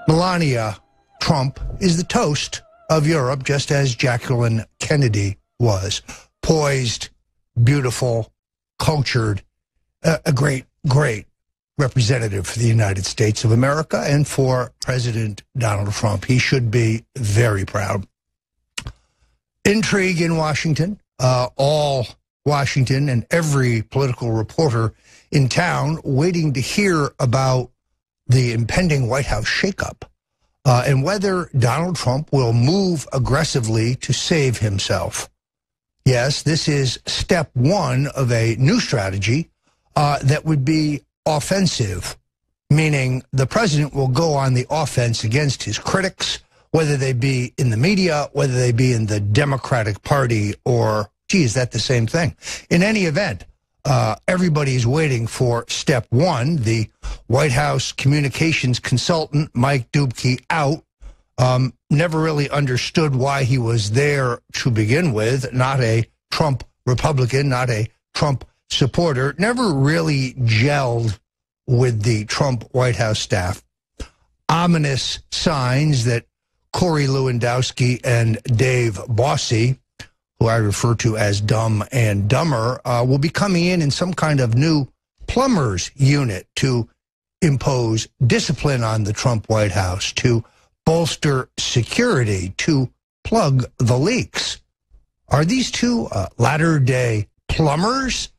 Melania Trump is the toast of Europe, just as Jacqueline Kennedy was. Poised, beautiful, cultured, a great, great representative for the United States of America and for President Donald Trump. He should be very proud. Intrigue in Washington. All Washington and every political reporter in town waiting to hear about the impending White House shakeup and whether Donald Trump will move aggressively to save himself. Yes, this is step one of a new strategy that would be offensive, meaning the president will go on the offense against his critics, whether they be in the media, whether they be in the Democratic Party, or, gee, is that the same thing? In any event, everybody's waiting for step one. The White House communications consultant, Mike Dubke, out. Never really understood why he was there to begin with. Not a Trump Republican, not a Trump supporter. Never really gelled with the Trump White House staff. Ominous signs that Corey Lewandowski and Dave Bossie, who I refer to as Dumb and Dumber, will be coming in some kind of new plumbers unit to impose discipline on the Trump White House, to bolster security, to plug the leaks. Are these two latter-day plumbers?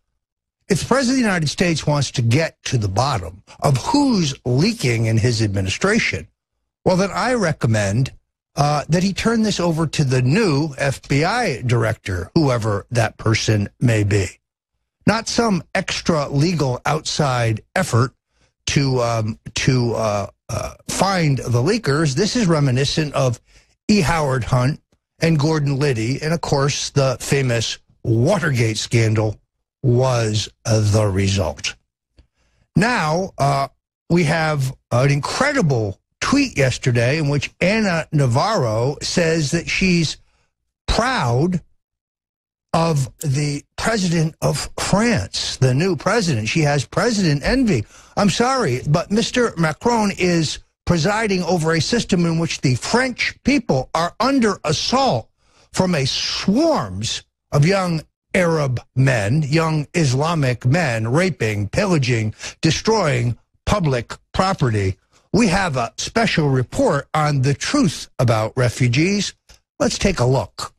If the President of the United States wants to get to the bottom of who's leaking in his administration, well, then I recommend that he turn this over to the new FBI director, whoever that person may be. Not some extra legal outside effort to find the leakers. This is reminiscent of E. Howard Hunt and Gordon Liddy, and of course the famous Watergate scandal was the result. Now we have an incredible tweet yesterday in which Ana Navarro says that she's proud of the president of France, the new president. She has president envy. I'm sorry, but Mr. Macron is presiding over a system in which the French people are under assault from a swarms of young Arab men, young Islamic men, raping, pillaging, destroying public property. We have a special report on the truth about refugees. Let's take a look.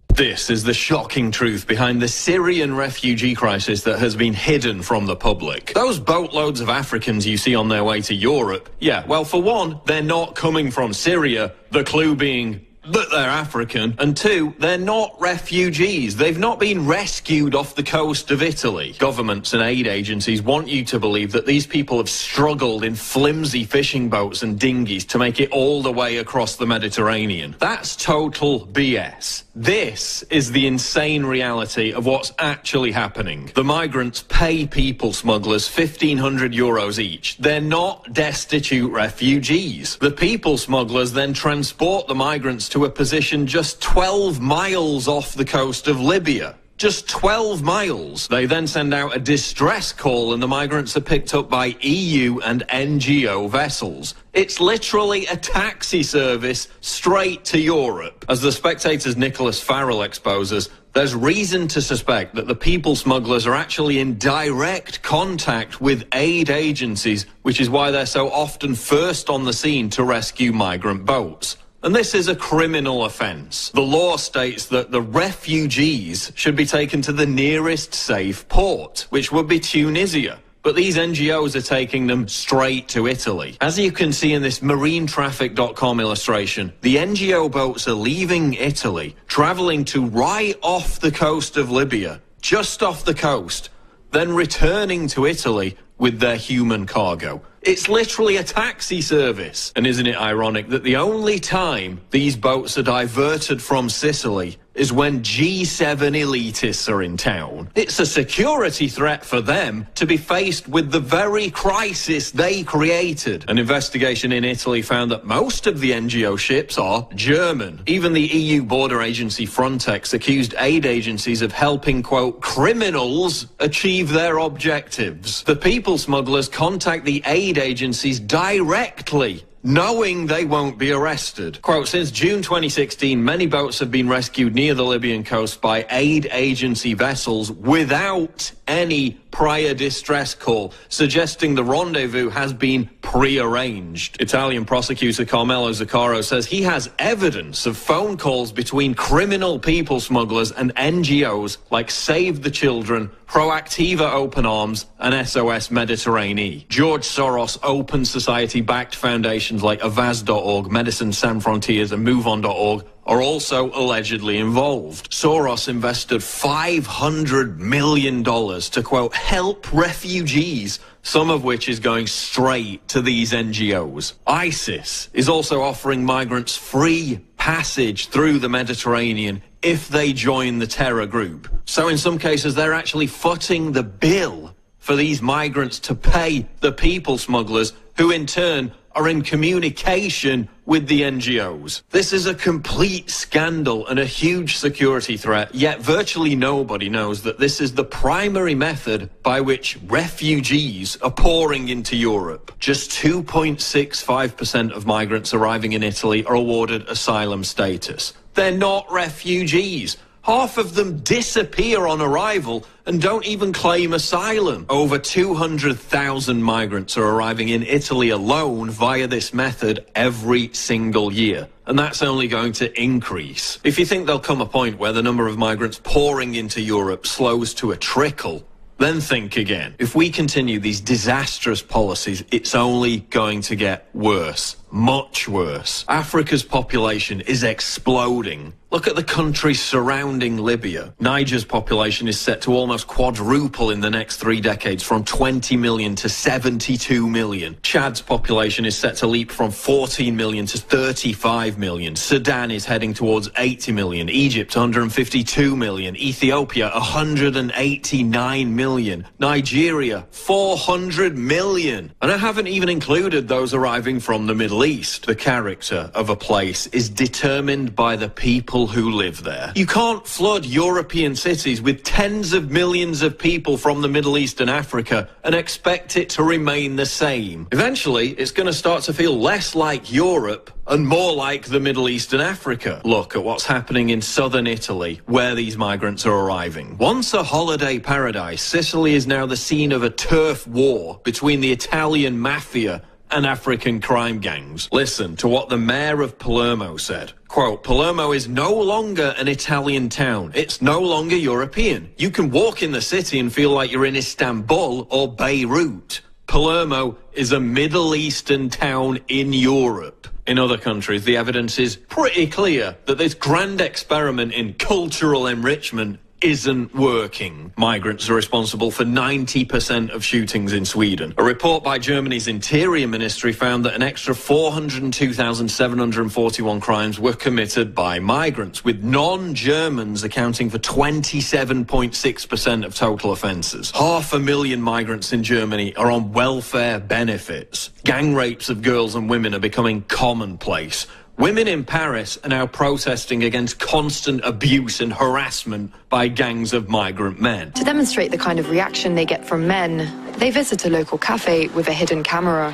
This is the shocking truth behind the Syrian refugee crisis that has been hidden from the public. Those boatloads of Africans you see on their way to Europe, yeah, well, for one, they're not coming from Syria, the clue being that they're African, and two, they're not refugees. They've not been rescued off the coast of Italy. Governments and aid agencies want you to believe that these people have struggled in flimsy fishing boats and dinghies to make it all the way across the Mediterranean. That's total BS. This is the insane reality of what's actually happening. The migrants pay people smugglers 1,500 euros each. They're not destitute refugees. The people smugglers then transport the migrants to a position just 12 miles off the coast of Libya. Just 12 miles. They then send out a distress call and the migrants are picked up by EU and NGO vessels. It's literally a taxi service straight to Europe. As The Spectator's Nicholas Farrell exposes, there's reason to suspect that the people smugglers are actually in direct contact with aid agencies, which is why they're so often first on the scene to rescue migrant boats. And this is a criminal offence. The law states that the refugees should be taken to the nearest safe port, which would be Tunisia. But these NGOs are taking them straight to Italy. As you can see in this marinetraffic.com illustration, the NGO boats are leaving Italy, travelling to right off the coast of Libya, just off the coast, then returning to Italy with their human cargo. It's literally a taxi service. And isn't it ironic that the only time these boats are diverted from Sicily is when G7 elitists are in town. It's a security threat for them to be faced with the very crisis they created. An investigation in Italy found that most of the NGO ships are German. Even the EU border agency Frontex accused aid agencies of helping, quote, criminals achieve their objectives. The people smugglers contact the aid agencies directly, knowing they won't be arrested. Quote, since June 2016, many boats have been rescued near the Libyan coast by aid agency vessels without any prior distress call, suggesting the rendezvous has been pre-arranged. Italian prosecutor Carmelo Zuccaro says he has evidence of phone calls between criminal people smugglers and NGOs like Save the Children, Proactiva Open Arms, and SOS Mediterranean. George Soros Open Society-backed foundations like Avaz.org, Medicine Sans Frontiers, and MoveOn.org are also allegedly involved. Soros invested $500 million to, quote, help refugees, some of which is going straight to these NGOs. ISIS is also offering migrants free passage through the Mediterranean if they join the terror group. So in some cases, they're actually footing the bill for these migrants to pay the people smugglers, who in turn are in communication with the NGOs. This is a complete scandal and a huge security threat, yet virtually nobody knows that this is the primary method by which refugees are pouring into Europe. Just 2.65% of migrants arriving in Italy are awarded asylum status. They're not refugees. Half of them disappear on arrival and don't even claim asylum. Over 200,000 migrants are arriving in Italy alone via this method every single year. And that's only going to increase. If you think there'll come a point where the number of migrants pouring into Europe slows to a trickle, then think again. If we continue these disastrous policies, it's only going to get worse. Much worse. Africa's population is exploding. Look at the countries surrounding Libya. Niger's population is set to almost quadruple in the next 3 decades, from 20 million to 72 million. Chad's population is set to leap from 14 million to 35 million. Sudan is heading towards 80 million. Egypt, 152 million. Ethiopia, 189 million. Nigeria, 400 million. And I haven't even included those arriving from the Middle East. The character of a place is determined by the people who live there. You can't flood European cities with tens of millions of people from the Middle East and Africa and expect it to remain the same. Eventually, it's going to start to feel less like Europe and more like the Middle East and Africa. Look at what's happening in southern Italy, where these migrants are arriving. Once a holiday paradise, Sicily is now the scene of a turf war between the Italian mafia and African crime gangs. Listen to what the mayor of Palermo said. Quote, Palermo is no longer an Italian town. It's no longer European. You can walk in the city and feel like you're in Istanbul or Beirut. Palermo is a Middle Eastern town in Europe. In other countries, the evidence is pretty clear that this grand experiment in cultural enrichment isn't working. Migrants are responsible for 90% of shootings in Sweden. A report by Germany's Interior Ministry found that an extra 402,741 crimes were committed by migrants, with non-Germans accounting for 27.6% of total offences. 500,000 migrants in Germany are on welfare benefits. Gang rapes of girls and women are becoming commonplace. Women in Paris are now protesting against constant abuse and harassment by gangs of migrant men. To demonstrate the kind of reaction they get from men, they visit a local cafe with a hidden camera.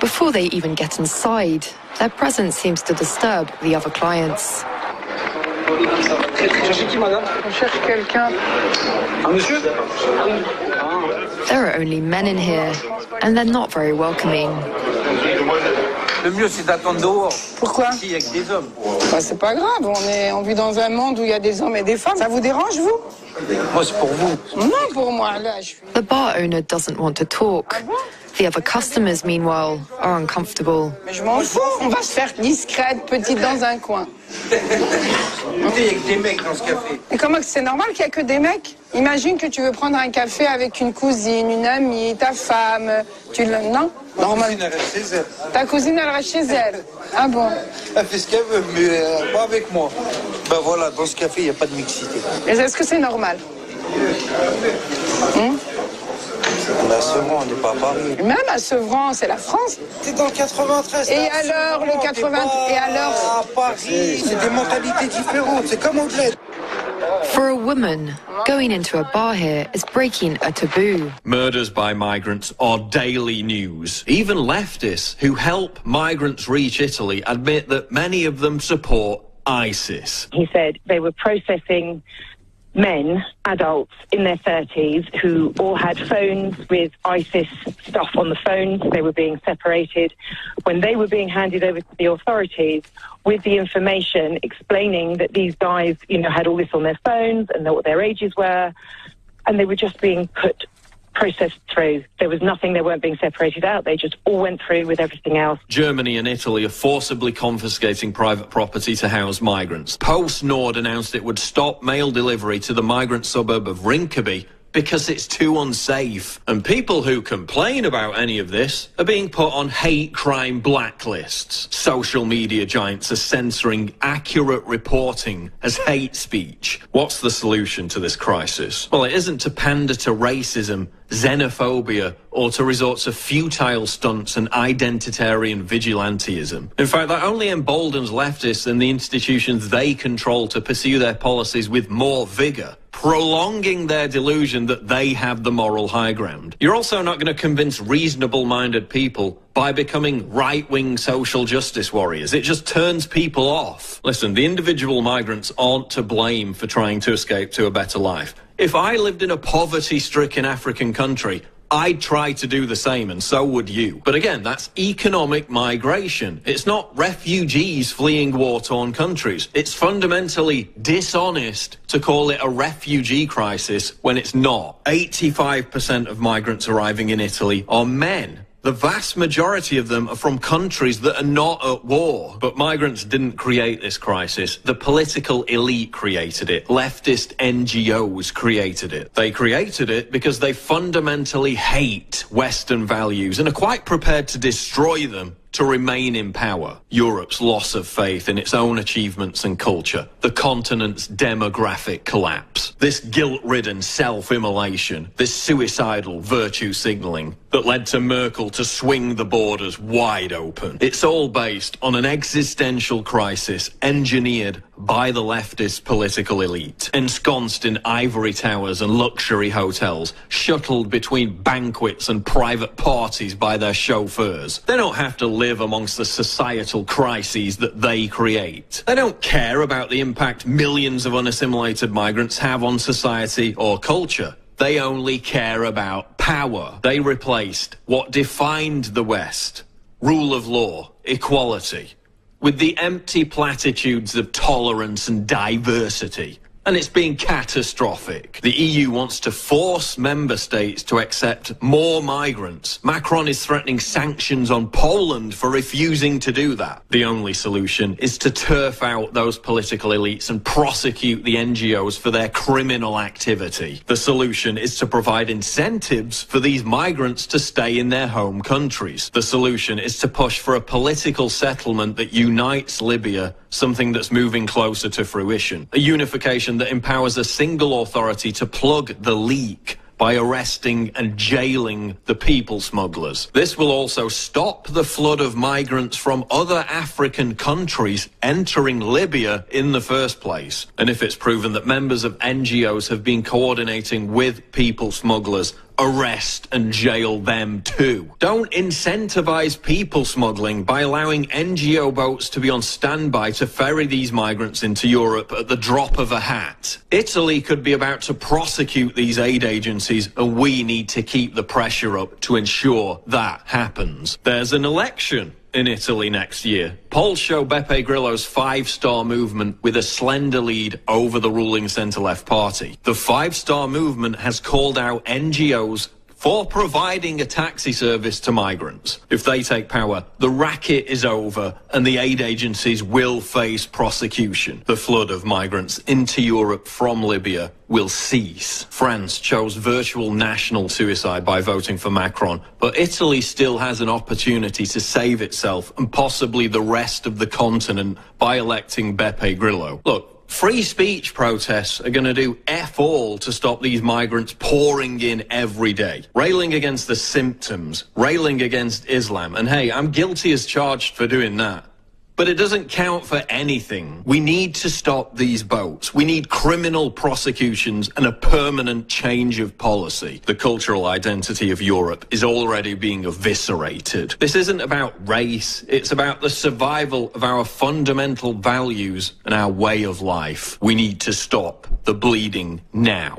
Before they even get inside, their presence seems to disturb the other clients. There are only men in here, and they're not very welcoming. Le mieux, c'est d'attendre dehors. Pourquoi? Ici, avec des hommes. Bah, c'est pas grave, on vit dans un monde où il y a des hommes et des femmes. Ça vous dérange, vous? Moi, c'est pour vous. Non, pour moi, là, je suis... The bar owner doesn't want to talk. The other customers, meanwhile, are uncomfortable. Mais je m'en fous, on va se faire discrète, petite dans un coin. Il y a que des mecs dans ce café. Et comment c'est normal qu'il n'y a que des mecs? Imagine que tu veux prendre un café avec une cousine, une amie, ta femme. Non? Normal. Elle reste chez elle. Ta cousine, elle reste chez elle. Ah bon? Elle fait ce qu'elle veut, mais pas avec moi. Ben voilà, dans ce café, il n'y a pas de mixité. Et est-ce que c'est normal? On est à Sevran, on n'est pas à Paris. Même à Sevran, c'est la France. T'es dans le 93. Et alors, le 80... Et alors? À Paris, c'est des mentalités différentes. C'est comme au bled. For a woman, going into a bar here is breaking a taboo. Murders by migrants are daily news. Even leftists who help migrants reach Italy admit that many of them support ISIS. He said they were processing men, adults in their 30s, who all had phones with ISIS stuff on the phones. They were being separated. When they were being handed over to the authorities with the information explaining that these guys, had all this on their phones and what their ages were, and they were just being processed through. There was nothing, they weren't being separated out. They just all went through with everything else. Germany and Italy are forcibly confiscating private property to house migrants. PostNord announced it would stop mail delivery to the migrant suburb of Rinkeby because it's too unsafe. And people who complain about any of this are being put on hate crime blacklists. Social media giants are censoring accurate reporting as hate speech. What's the solution to this crisis? Well, it isn't to pander to racism, xenophobia, or to resort to futile stunts and identitarian vigilantism. In fact, that only emboldens leftists and the institutions they control to pursue their policies with more vigour, prolonging their delusion that they have the moral high ground. You're also not going to convince reasonable-minded people by becoming right-wing social justice warriors. It just turns people off. Listen, the individual migrants aren't to blame for trying to escape to a better life. If I lived in a poverty-stricken African country, I'd try to do the same, and so would you. But again, that's economic migration. It's not refugees fleeing war-torn countries. It's fundamentally dishonest to call it a refugee crisis when it's not. 85% of migrants arriving in Italy are men. The vast majority of them are from countries that are not at war. But migrants didn't create this crisis. The political elite created it. Leftist NGOs created it. They created it because they fundamentally hate Western values and are quite prepared to destroy them to remain in power. Europe's loss of faith in its own achievements and culture, the continent's demographic collapse, this guilt-ridden self-immolation, this suicidal virtue signalling that led to Merkel to swing the borders wide open. It's all based on an existential crisis engineered by the leftist political elite, ensconced in ivory towers and luxury hotels, shuttled between banquets and private parties by their chauffeurs. They don't have to live amongst the societal crises that they create. They don't care about the impact millions of unassimilated migrants have on society or culture. They only care about power. They replaced what defined the West, rule of law, equality, with the empty platitudes of tolerance and diversity. And it's been catastrophic. The EU wants to force member states to accept more migrants. Macron is threatening sanctions on Poland for refusing to do that. The only solution is to turf out those political elites and prosecute the NGOs for their criminal activity. The solution is to provide incentives for these migrants to stay in their home countries. The solution is to push for a political settlement that unites Libya, something that's moving closer to fruition. A unification that empowers a single authority to plug the leak by arresting and jailing the people smugglers. This will also stop the flood of migrants from other African countries entering Libya in the first place. And if it's proven that members of NGOs have been coordinating with people smugglers, arrest and jail them too. Don't incentivize people smuggling by allowing NGO boats to be on standby to ferry these migrants into Europe at the drop of a hat. Italy could be about to prosecute these aid agencies, and we need to keep the pressure up to ensure that happens. There's an election in Italy next year. Polls show Beppe Grillo's five-star movement with a slender lead over the ruling centre-left party. The five-star movement has called out NGOs for providing a taxi service to migrants. If they take power, the racket is over and the aid agencies will face prosecution. The flood of migrants into Europe from Libya will cease. France chose virtual national suicide by voting for Macron, but Italy still has an opportunity to save itself and possibly the rest of the continent by electing Beppe Grillo. Look, free speech protests are going to do F all to stop these migrants pouring in every day. Railing against the symptoms, railing against Islam, and hey, I'm guilty as charged for doing that. But it doesn't count for anything. We need to stop these boats. We need criminal prosecutions and a permanent change of policy. The cultural identity of Europe is already being eviscerated. This isn't about race. It's about the survival of our fundamental values and our way of life. We need to stop the bleeding now,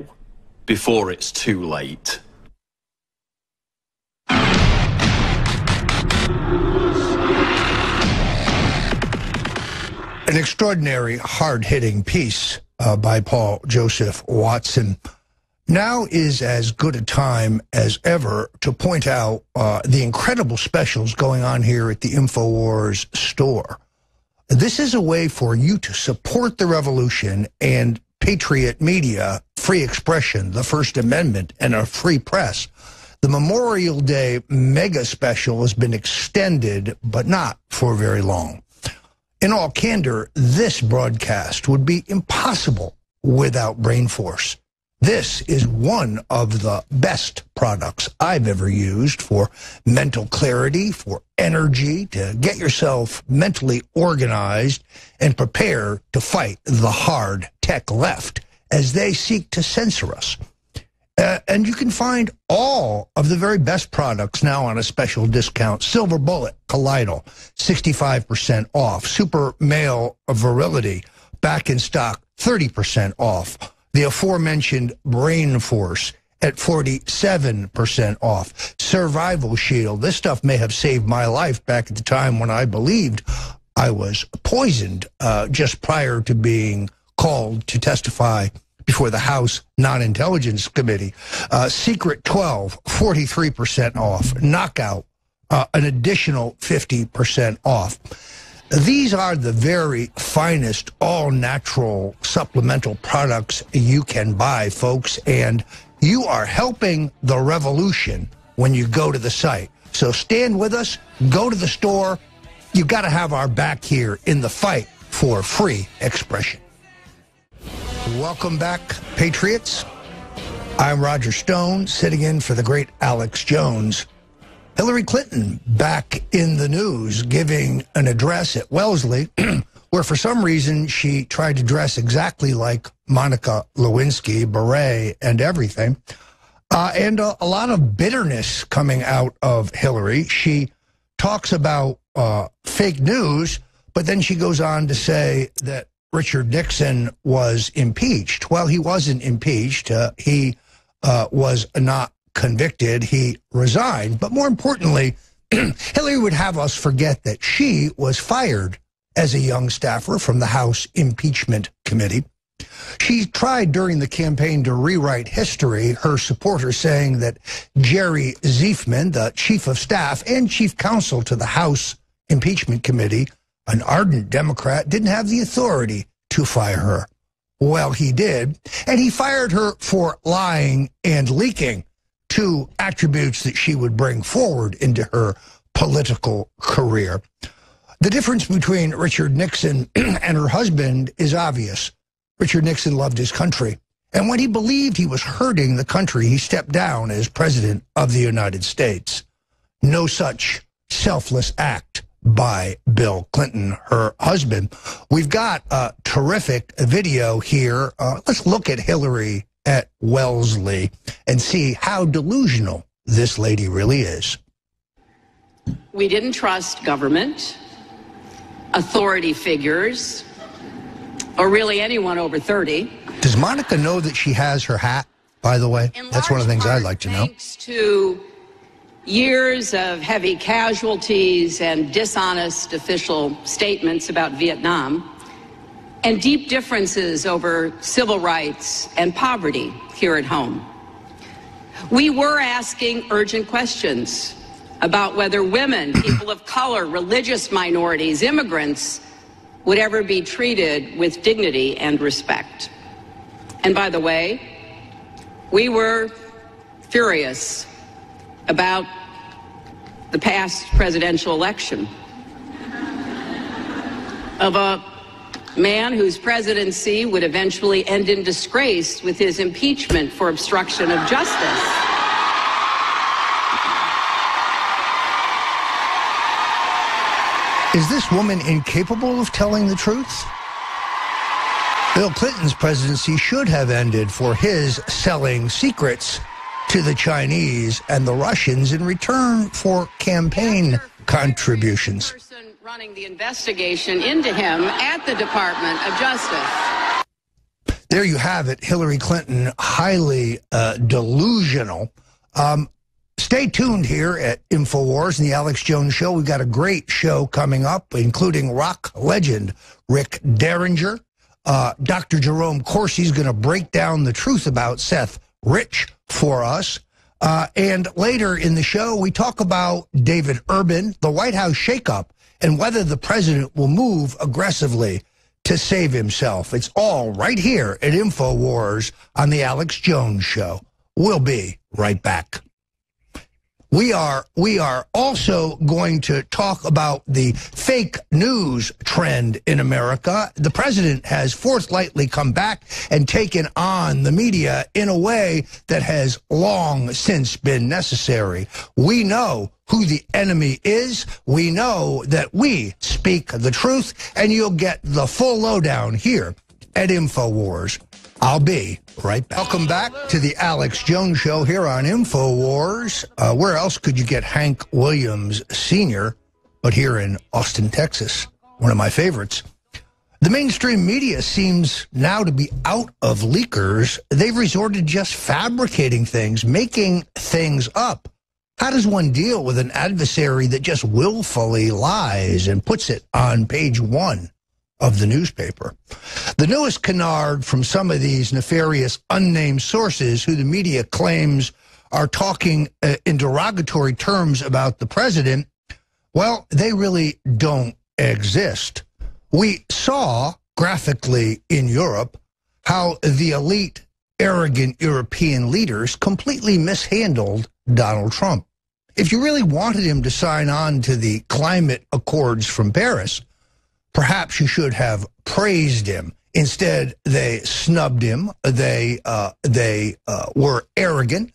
before it's too late. An extraordinary, hard-hitting piece by Paul Joseph Watson. Now is as good a time as ever to point out the incredible specials going on here at the InfoWars store. This is a way for you to support the revolution and patriot media, free expression, the First Amendment, and a free press. The Memorial Day mega special has been extended, but not for very long. In all candor, this broadcast would be impossible without Brain Force. This is one of the best products I've ever used for mental clarity, for energy, to get yourself mentally organized and prepare to fight the hard tech left as they seek to censor us. And you can find all of the very best products now on a special discount. Silver Bullet Colloidal, 65% off. Super Male Virility, back in stock, 30% off. The aforementioned Brain Force at 47% off. Survival Shield. This stuff may have saved my life back at the time when I believed I was poisoned just prior to being called to testify before the House Non-Intelligence Committee. Secret 12, 43% off. Knockout, an additional 50% off. These are the very finest all-natural supplemental products you can buy, folks, and you are helping the revolution when you go to the site. So stand with us, go to the store. You got to have our back here in the fight for free expression. Welcome back, Patriots. I'm Roger Stone, sitting in for the great Alex Jones. Hillary Clinton back in the news, giving an address at Wellesley, where for some reason she tried to dress exactly like Monica Lewinsky, beret and everything. And a lot of bitterness coming out of Hillary. She talks about fake news, but then she goes on to say that Richard Nixon was impeached. Well, he wasn't impeached. He was not convicted. He resigned. But more importantly, Hillary would have us forget that she was fired as a young staffer from the House Impeachment Committee. She tried during the campaign to rewrite history, her supporters saying that Jerry Ziefman, the chief of staff and chief counsel to the House Impeachment Committee, an ardent Democrat, didn't have the authority to fire her. Well, he did, and he fired her for lying and leaking, two attributes that she would bring forward into her political career. The difference between Richard Nixon and her husband is obvious. Richard Nixon loved his country, and when he believed he was hurting the country, he stepped down as president of the United States. No such selfless act by Bill Clinton, her husband. We've got a terrific video here. Let's look at Hillary at Wellesley and see how delusional this lady really is. We didn't trust government, authority figures, or really anyone over 30. Does Monica know that she has her hat, by the way? That's one of the things I'd like to know. Thanks to years of heavy casualties and dishonest official statements about Vietnam, and deep differences over civil rights and poverty here at home. We were asking urgent questions about whether women, people of color, religious minorities, immigrants would ever be treated with dignity and respect. And by the way, we were furious about the past presidential election of a man whose presidency would eventually end in disgrace with his impeachment for obstruction of justice. Is this woman incapable of telling the truth? Bill Clinton's presidency should have ended for his selling secrets to the Chinese and the Russians in return for campaign contributions. The person running the investigation into him at the Department of Justice. There you have it, Hillary Clinton, highly delusional. Stay tuned here at InfoWars and the Alex Jones Show. We've got a great show coming up, including rock legend Rick Derringer. Dr. Jerome Corsi's going to break down the truth about Seth Rich for us. And later in the show, we talk about David Urban, the White House shakeup, and whether the president will move aggressively to save himself. It's all right here at InfoWars on the Alex Jones Show. We'll be right back. We are also going to talk about the fake news trend in America. The president has forthrightly come back and taken on the media in a way that has long since been necessary. We know who the enemy is. We know that we speak the truth, and you'll get the full lowdown here at InfoWars. I'll be right back. Welcome back to the Alex Jones Show here on InfoWars. Where else could you get Hank Williams Sr. but here in Austin, Texas? One of my favorites. The mainstream media seems now to be out of leakers. They've resorted to just fabricating things, making things up. How does one deal with an adversary that just willfully lies and puts it on page 1 of the newspaper? The newest canard from some of these nefarious unnamed sources who the media claims are talking in derogatory terms about the president, well, they really don't exist. We saw graphically in Europe how the elite, arrogant European leaders completely mishandled Donald Trump. If you really wanted him to sign on to the climate accords from Paris, perhaps you should have praised him. Instead, they snubbed him. They were arrogant.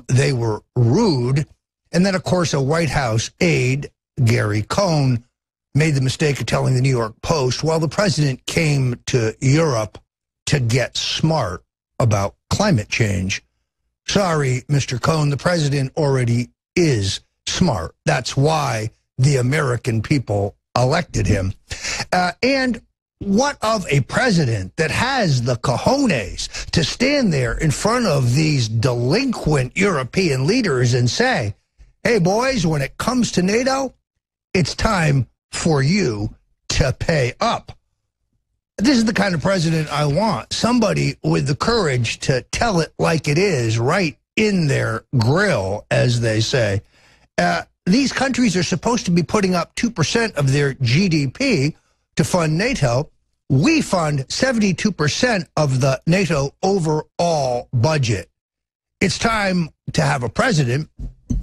They were rude. And then, of course, a White House aide, Gary Cohn, made the mistake of telling the New York Post, well, the president came to Europe to get smart about climate change. Sorry, Mr. Cohn, the president already is smart. That's why the American people elected him. And what of a president that has the cojones to stand there in front of these delinquent European leaders and say, hey, boys, when it comes to NATO, it's time for you to pay up. This is the kind of president I want. Somebody with the courage to tell it like it is, right in their grill, as they say. These countries are supposed to be putting up 2% of their GDP to fund NATO. We fund 72% of the NATO overall budget. It's time to have a president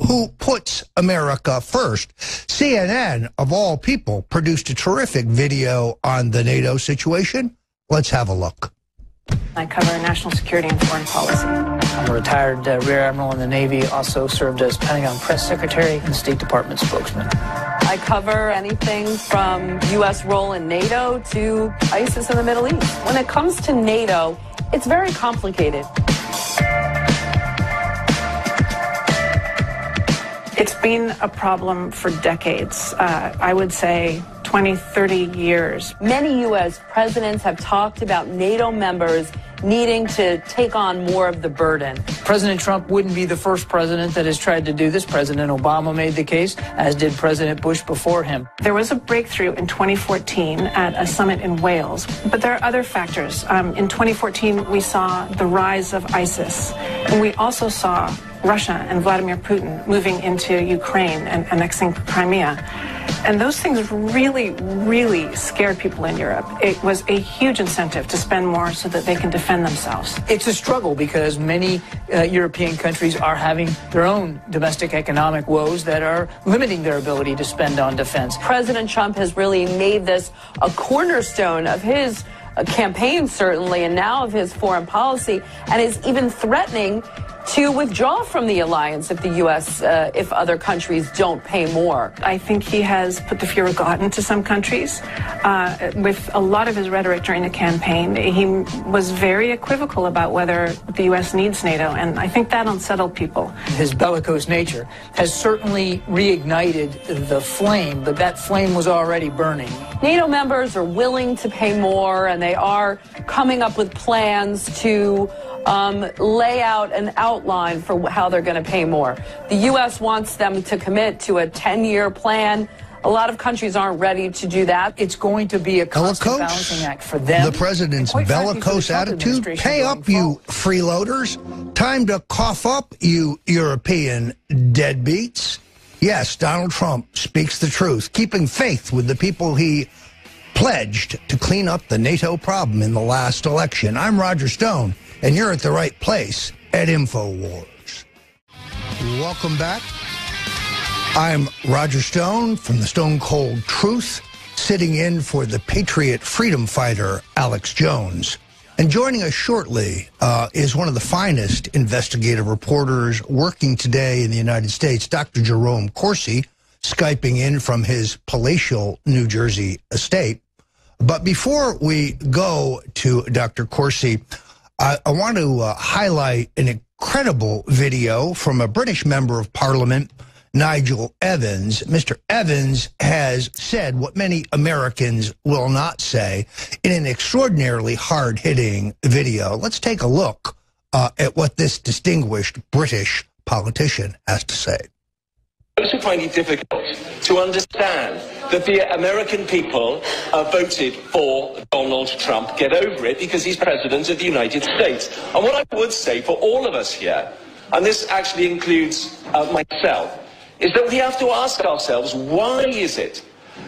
who puts America first. CNN, of all people, produced a terrific video on the NATO situation. Let's have a look. I cover national security and foreign policy. I'm a retired Rear Admiral in the Navy, also served as Pentagon Press Secretary and State Department spokesman. I cover anything from U.S. role in NATO to ISIS in the Middle East. When it comes to NATO, it's very complicated. It's been a problem for decades. I would say 20, 30 years. Many U.S. presidents have talked about NATO members needing to take on more of the burden. President Trump wouldn't be the first president that has tried to do this. President Obama made the case, as did President Bush before him. There was a breakthrough in 2014 at a summit in Wales, but there are other factors. In 2014, we saw the rise of ISIS, and we also saw Russia and Vladimir Putin moving into Ukraine and annexing Crimea. And those things really, really scared people in Europe. It was a huge incentive to spend more so that they can defend themselves. It's a struggle because many European countries are having their own domestic economic woes that are limiting their ability to spend on defense. President Trump has really made this a cornerstone of his campaign, certainly, and now of his foreign policy, and is even threatening to withdraw from the alliance if the U.S., if other countries don't pay more. I think he has put the fear of God into some countries. With a lot of his rhetoric during the campaign, he was very equivocal about whether the U.S. needs NATO, and I think that unsettled people. His bellicose nature has certainly reignited the flame, but that flame was already burning. NATO members are willing to pay more, and they are coming up with plans to lay out an outline for how they're going to pay more. The U.S. wants them to commit to a 10-year plan. A lot of countries aren't ready to do that. It's going to be a constant balancing act for them. The president's bellicose attitude. Pay up, you freeloaders. Time to cough up, you European deadbeats. Yes, Donald Trump speaks the truth, keeping faith with the people he pledged to clean up the NATO problem in the last election. I'm Roger Stone, and you're at the right place at InfoWars. Welcome back. I'm Roger Stone from the Stone Cold Truth, sitting in for the Patriot freedom fighter, Alex Jones. And joining us shortly is one of the finest investigative reporters working today in the United States, Dr. Jerome Corsi, Skyping in from his palatial New Jersey estate. But before we go to Dr. Corsi, I want to highlight an incredible video from a British member of Parliament, Nigel Evans. Mr. Evans has said what many Americans will not say in an extraordinarily hard-hitting video. Let's take a look at what this distinguished British politician has to say. Those who find it difficult to understand that the American people voted for Donald Trump get over it because he's president of the United States. And what I would say for all of us here, and this actually includes myself, is that we have to ask ourselves, why is it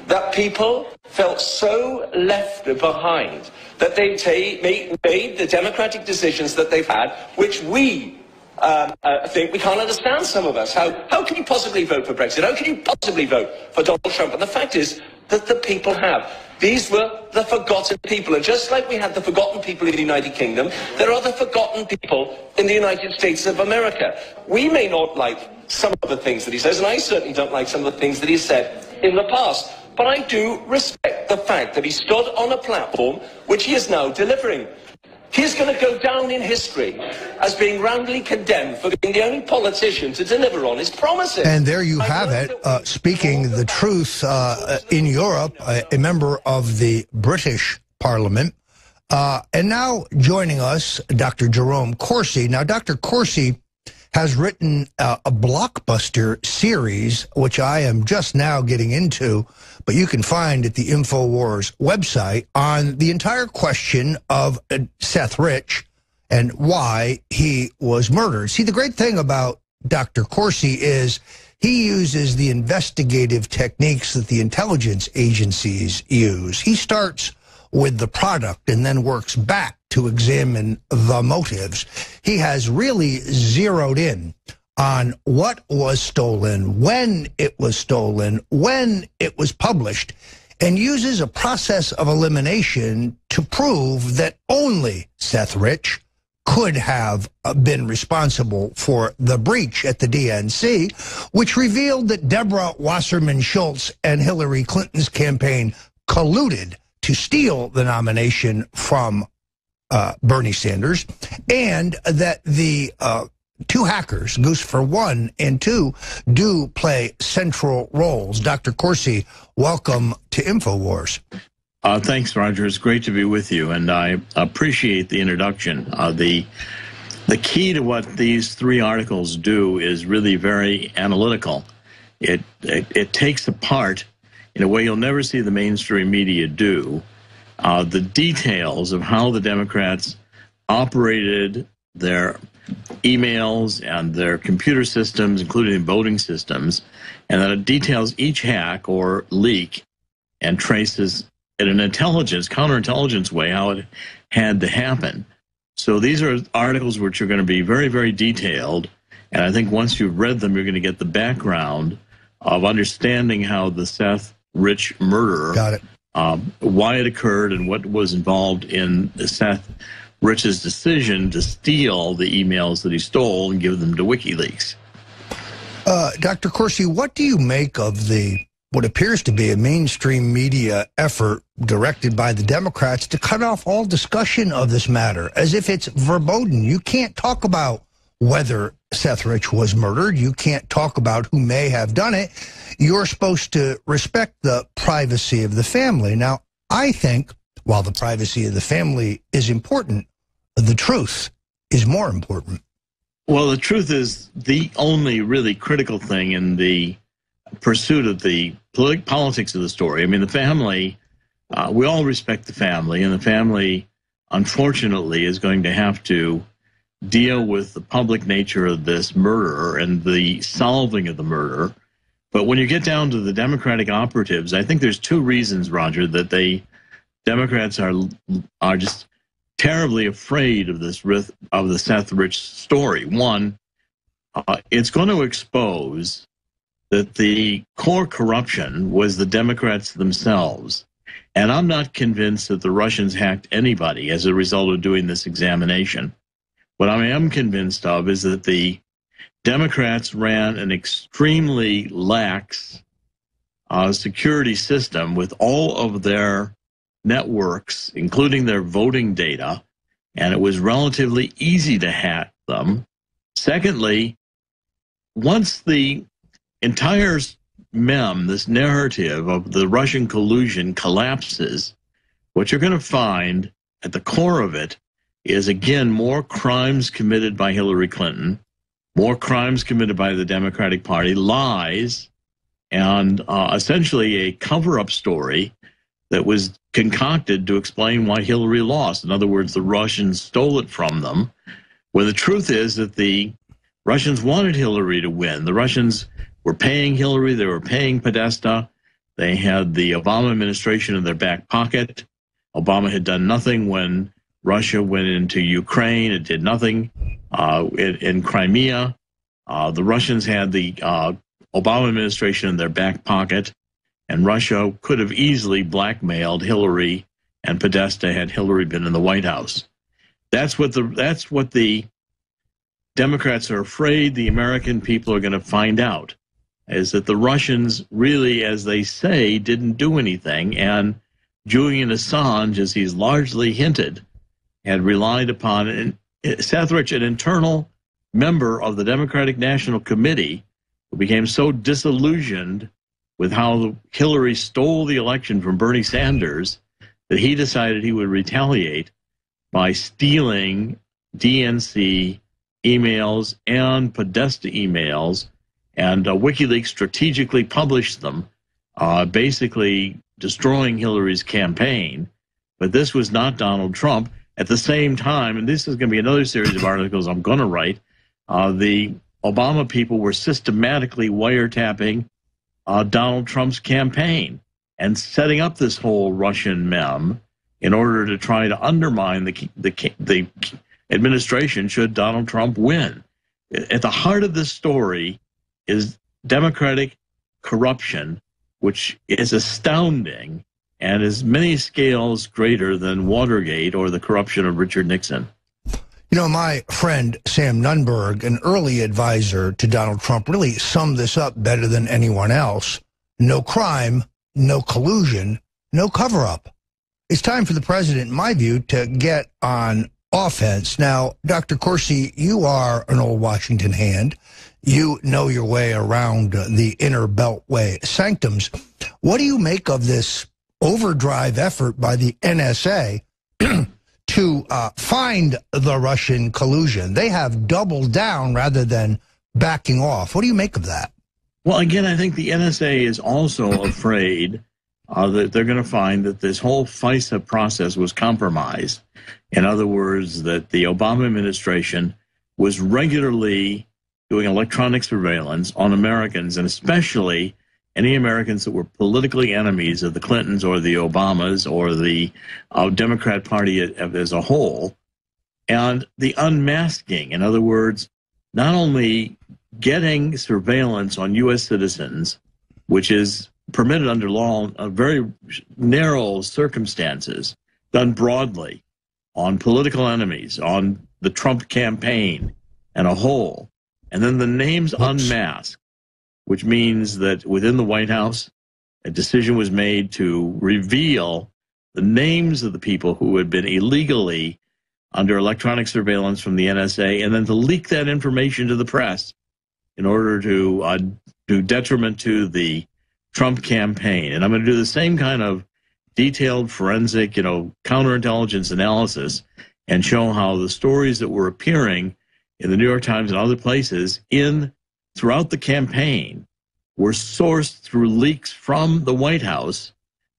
that people felt so left behind that they made the democratic decisions that they've had, which we think we can't understand, some of us. How can you possibly vote for Brexit? How can you possibly vote for Donald Trump? And the fact is that the people have. These were the forgotten people. And just like we had the forgotten people in the United Kingdom, there are the forgotten people in the United States of America. We may not like some of the things that he says, and I certainly don't like some of the things that he said in the past. But I do respect the fact that he stood on a platform which he is now delivering. He's going to go down in history as being roundly condemned for being the only politician to deliver on his promises. And there you have it, speaking the truth in Europe, a member of the British Parliament. And now joining us, Dr. Jerome Corsi. Now, Dr. Corsi has written a blockbuster series, which I am just now getting into, but you can find at the InfoWars website, on the entire question of Seth Rich and why he was murdered. See, the great thing about Dr. Corsi is he uses the investigative techniques that the intelligence agencies use. He starts with the product and then works back to examine the motives. He has really zeroed in on what was stolen, when it was stolen, when it was published, and uses a process of elimination to prove that only Seth Rich could have been responsible for the breach at the DNC, which revealed that Deborah Wasserman Schultz and Hillary Clinton's campaign colluded to steal the nomination from Bernie Sanders, and that the two hackers, Guccifer 1 and 2, do play central roles. Dr. Corsi, welcome to InfoWars. Thanks, Roger. It's great to be with you, and I appreciate the introduction. The key to what these three articles do is really very analytical. It takes apart, in a way you'll never see the mainstream media do, the details of how the Democrats operated their emails and their computer systems, including voting systems, and then it details each hack or leak and traces in an counterintelligence way how it had to happen. So these are articles which are going to be very, very detailed, and I think once you've read them, you're going to get the background of understanding how the Seth Rich murder, why it occurred, and what was involved in Seth Rich's decision to steal the emails that he stole and give them to WikiLeaks. Dr. Corsi, what do you make of what appears to be a mainstream media effort directed by the Democrats to cut off all discussion of this matter, as if it's verboten? You can't talk about whether Seth Rich was murdered. You can't talk about who may have done it. You're supposed to respect the privacy of the family. Now, I think while the privacy of the family is important, the truth is more important. Well, the truth is the only really critical thing in the pursuit of the politics of the story. I mean, the family, we all respect the family, and the family, unfortunately, is going to have to deal with the public nature of this murder and the solving of the murder. But when you get down to the Democratic operatives, I think there's two reasons, Roger, that Democrats are just terribly afraid of the Seth Rich story. One, it's going to expose that the core corruption was the Democrats themselves. And I'm not convinced that the Russians hacked anybody as a result of doing this examination. What I am convinced of is that the Democrats ran an extremely lax security system with all of their networks, including their voting data, and it was relatively easy to hack them. Secondly, once the entire this narrative of the Russian collusion collapses, what you're going to find at the core of it is, again, more crimes committed by Hillary Clinton, more crimes committed by the Democratic Party, lies, and essentially a cover-up story that was concocted to explain why Hillary lost. In other words, the Russians stole it from them, when the truth is that the Russians wanted Hillary to win. The Russians were paying Hillary, they were paying Podesta, they had the Obama administration in their back pocket. Obama had done nothing when Russia went into Ukraine. It did nothing in Crimea. The Russians had the Obama administration in their back pocket, and Russia could have easily blackmailed Hillary and Podesta had Hillary been in the White House. That's what the Democrats are afraid the American people are going to find out, is that the Russians really, as they say, didn't do anything, and Julian Assange, as he's largely hinted, had relied upon Seth Rich, an internal member of the Democratic National Committee, who became so disillusioned with how Hillary stole the election from Bernie Sanders that he decided he would retaliate by stealing DNC emails and Podesta emails, and WikiLeaks strategically published them, basically destroying Hillary's campaign. But this was not Donald Trump. At the same time, and this is going to be another series of articles I'm going to write, the Obama people were systematically wiretapping Donald Trump's campaign and setting up this whole Russian meme in order to try to undermine the administration should Donald Trump win. At the heart of this story is Democratic corruption, which is astounding and is many scales greater than Watergate or the corruption of Richard Nixon. You know, my friend Sam Nunberg, an early advisor to Donald Trump, really summed this up better than anyone else. No crime, no collusion, no cover-up. It's time for the president, in my view, to get on offense. Now, Dr. Corsi, you are an old Washington hand. You know your way around the inner beltway sanctums. What do you make of this overdrive effort by the NSA to find the Russian collusion. They have doubled down rather than backing off. What do you make of that? Well, again, I think the NSA is also afraid that they're going to find that this whole FISA process was compromised. In other words, that the Obama administration was regularly doing electronic surveillance on Americans, and especially any Americans that were politically enemies of the Clintons or the Obamas or the Democrat Party as a whole. And the unmasking, in other words, not only getting surveillance on U.S. citizens, which is permitted under law in very narrow circumstances, done broadly on political enemies, on the Trump campaign and a whole, and then the names unmasked, which means that within the White House, a decision was made to reveal the names of the people who had been illegally under electronic surveillance from the NSA, and then to leak that information to the press in order to do detriment to the Trump campaign. And I'm going to do the same kind of detailed forensic, counterintelligence analysis and show how the stories that were appearing in the New York Times and other places throughout the campaign were sourced through leaks from the White House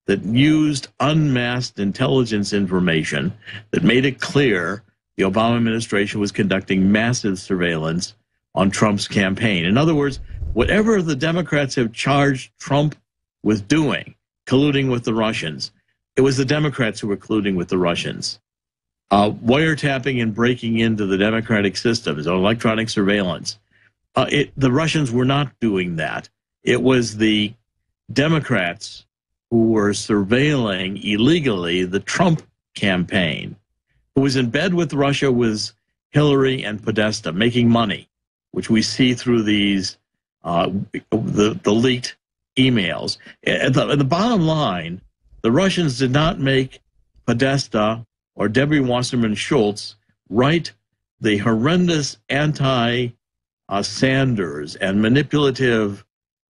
that used unmasked intelligence information that made it clear the Obama administration was conducting massive surveillance on Trump's campaign. In other words, whatever the Democrats have charged Trump with doing, colluding with the Russians, it was the Democrats who were colluding with the Russians. Wiretapping and breaking into the democratic systems on electronic surveillance. The Russians were not doing that. It was the Democrats who were surveilling illegally the Trump campaign. Who was in bed with Russia was Hillary and Podesta, making money, which we see through these the leaked emails. At the bottom line, the Russians did not make Podesta or Debbie Wasserman Schultz write the horrendous anti-Sanders and manipulative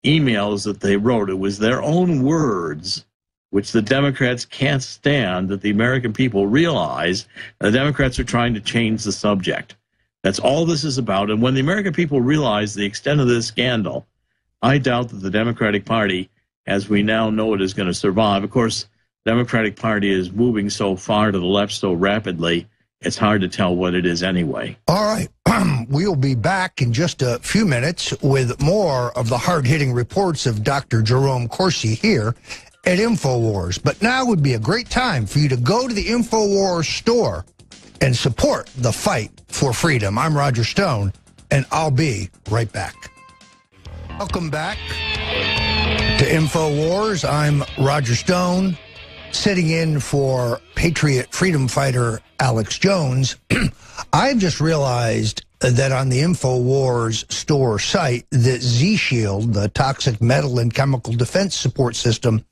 emails that they wrote. It was their own words, which the Democrats can't stand, that the American people realize the Democrats are trying to change the subject. That's all this is about. And when the American people realize the extent of this scandal, I doubt that the Democratic Party, as we now know it, is going to survive. Of course, the Democratic Party is moving so far to the left so rapidly, it's hard to tell what it is anyway. All right. We'll be back in just a few minutes with more of the hard-hitting reports of Dr. Jerome Corsi here at InfoWars. But now would be a great time for you to go to the InfoWars store and support the fight for freedom. I'm Roger Stone, and I'll be right back. Welcome back to InfoWars. I'm Roger Stone, sitting in for Patriot freedom fighter Alex Jones. I've just realized that on the InfoWars store site, that Z-Shield, the toxic metal and chemical defense support system,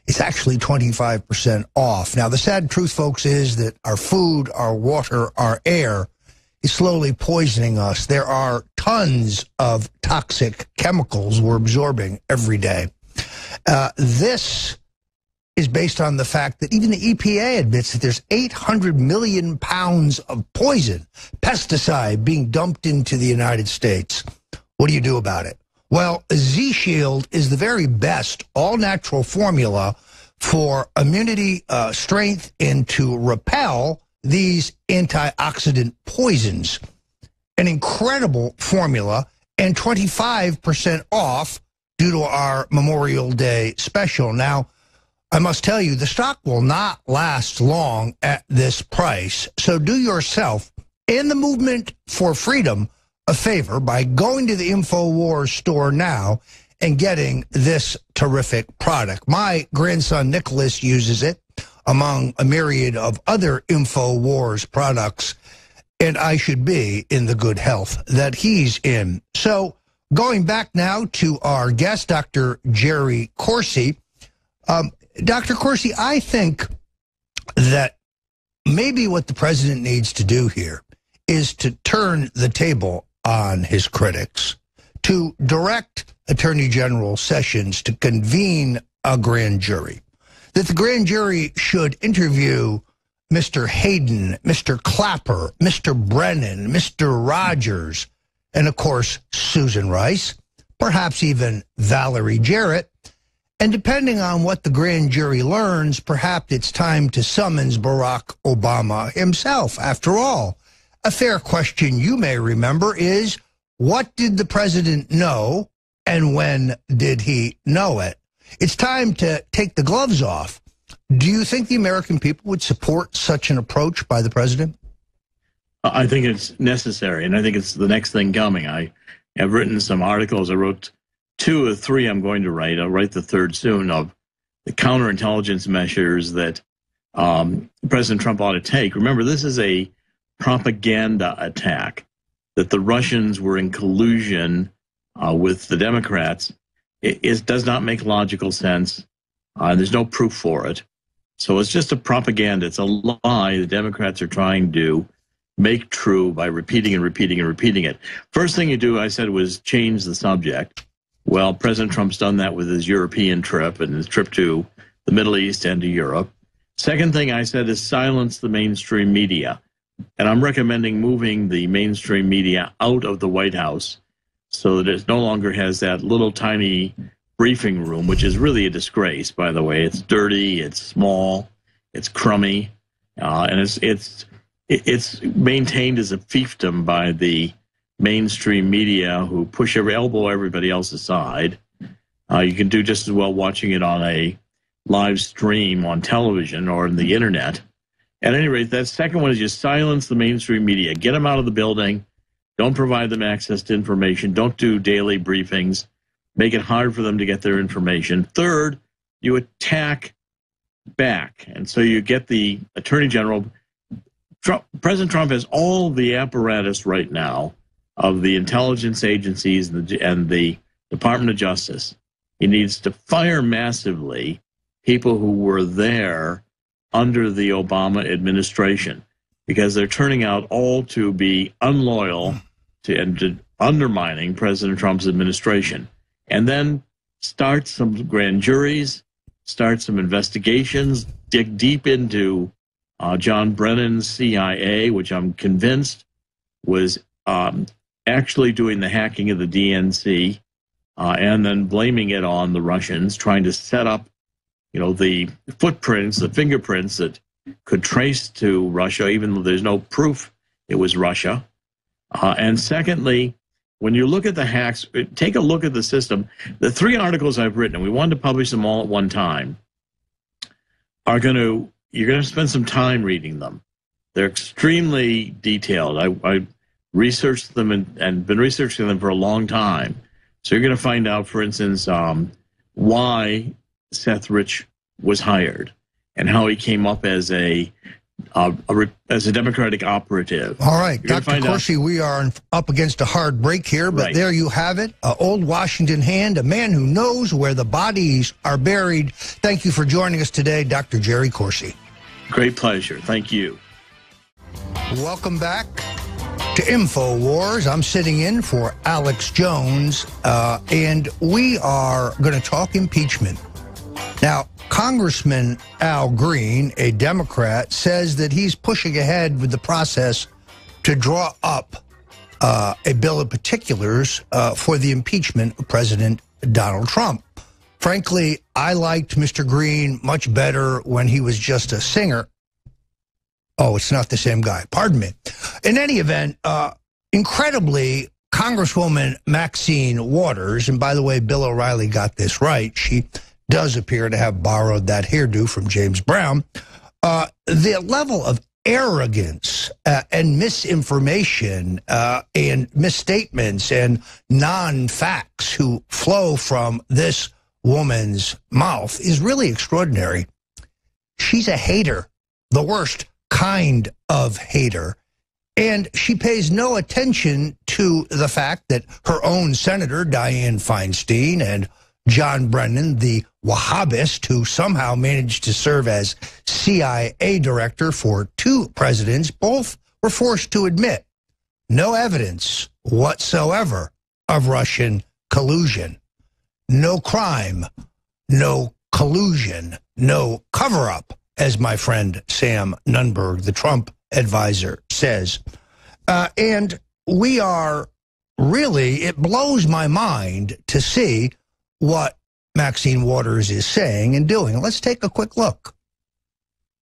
is actually 25% off. Now, the sad truth, folks, is that our food, our water, our air is slowly poisoning us. There are tons of toxic chemicals we're absorbing every day. This is based on the fact that even the EPA admits that there's 800 million pounds of poison, pesticide, being dumped into the United States. What do you do about it? Well, Z-Shield is the very best all-natural formula for immunity, strength, and to repel these antioxidant poisons. An incredible formula, and 25% off due to our Memorial Day special. Now, I must tell you, the stock will not last long at this price. So do yourself and the movement for freedom a favor by going to the InfoWars store now and getting this terrific product. My grandson Nicholas uses it among a myriad of other InfoWars products, and I should be in the good health that he's in. So going back now to our guest, Dr. Jerry Corsi. Dr. Corsi, I think that maybe what the president needs to do here is to turn the table on his critics, to direct Attorney General Sessions to convene a grand jury. that the grand jury should interview Mr. Hayden, Mr. Clapper, Mr. Brennan, Mr. Rogers, and of course, Susan Rice, perhaps even Valerie Jarrett. And depending on what the grand jury learns, perhaps it's time to summons Barack Obama himself. After all, a fair question you may remember is, what did the president know and when did he know it? It's time to take the gloves off. Do you think the American people would support such an approach by the president? I think it's necessary, and I think it's the next thing coming. I have written some articles. I wrote 2 or 3 I'm going to write. I'll write the 3rd soon, of the counterintelligence measures that President Trump ought to take. Remember, this is a propaganda attack, that the Russians were in collusion with the Democrats. It does not make logical sense. There's no proof for it. So it's just a propaganda. It's a lie the Democrats are trying to make true by repeating and repeating and repeating it. First thing you do, I said, was change the subject. Well, President Trump's done that with his European trip and his trip to the Middle East and to Europe. Second thing I said is silence the mainstream media. And I'm recommending moving the mainstream media out of the White House so that it no longer has that little tiny briefing room, which is really a disgrace, by the way. It's dirty, it's small, it's crummy, and it's maintained as a fiefdom by the mainstream media, who elbow everybody else aside. You can do just as well watching it on a live stream on television or on the internet. At any rate, that second one is just silence the mainstream media. Get them out of the building. Don't provide them access to information. Don't do daily briefings. Make it hard for them to get their information. Third, you attack back. And so you get the Attorney General. President Trump has all the apparatus right now of the intelligence agencies and the Department of Justice. He needs to fire massively people who were there under the Obama administration, because they're turning out all to be unloyal to undermining President Trump's administration. And then start some grand juries, start some investigations, dig deep into John Brennan's CIA, which I'm convinced was actually doing the hacking of the DNC, and then blaming it on the Russians, trying to set up, the footprints, the fingerprints that could trace to Russia, even though there's no proof it was Russia. And secondly, when you look at the hacks, take a look at the system. The 3 articles I've written, and we wanted to publish them all at one time, you're going to spend some time reading them. They're extremely detailed. I researched them and been researching them for a long time. So you're going to find out, for instance, why Seth Rich was hired and how he came up as a Democratic operative. All right, Dr. Corsi, we are up against a hard break here, but there you have it. Old Washington hand, a man who knows where the bodies are buried. Thank you for joining us today, Dr. Jerry Corsi. Great pleasure. Thank you. Welcome back to InfoWars. I'm sitting in for Alex Jones, and we are going to talk impeachment. Now, Congressman Al Green, a Democrat, says that he's pushing ahead with the process to draw up a bill of particulars for the impeachment of President Donald Trump. Frankly, I liked Mr. Green much better when he was just a singer. Oh, it's not the same guy. Pardon me. In any event, incredibly, Congresswoman Maxine Waters, and by the way, Bill O'Reilly got this right. She does appear to have borrowed that hairdo from James Brown. The level of arrogance and misinformation and misstatements and non-facts who flow from this woman's mouth is really extraordinary. She's a hater, the worst kind of hater. And she pays no attention to the fact that her own Senator, Dianne Feinstein, and John Brennan, the Wahhabist who somehow managed to serve as CIA director for 2 presidents, both were forced to admit no evidence whatsoever of Russian collusion. No crime, no collusion. no cover-up, as my friend Sam Nunberg, the Trump advisor, says. And we are really, it blows my mind to see what Maxine Waters is saying and doing. Let's take a quick look.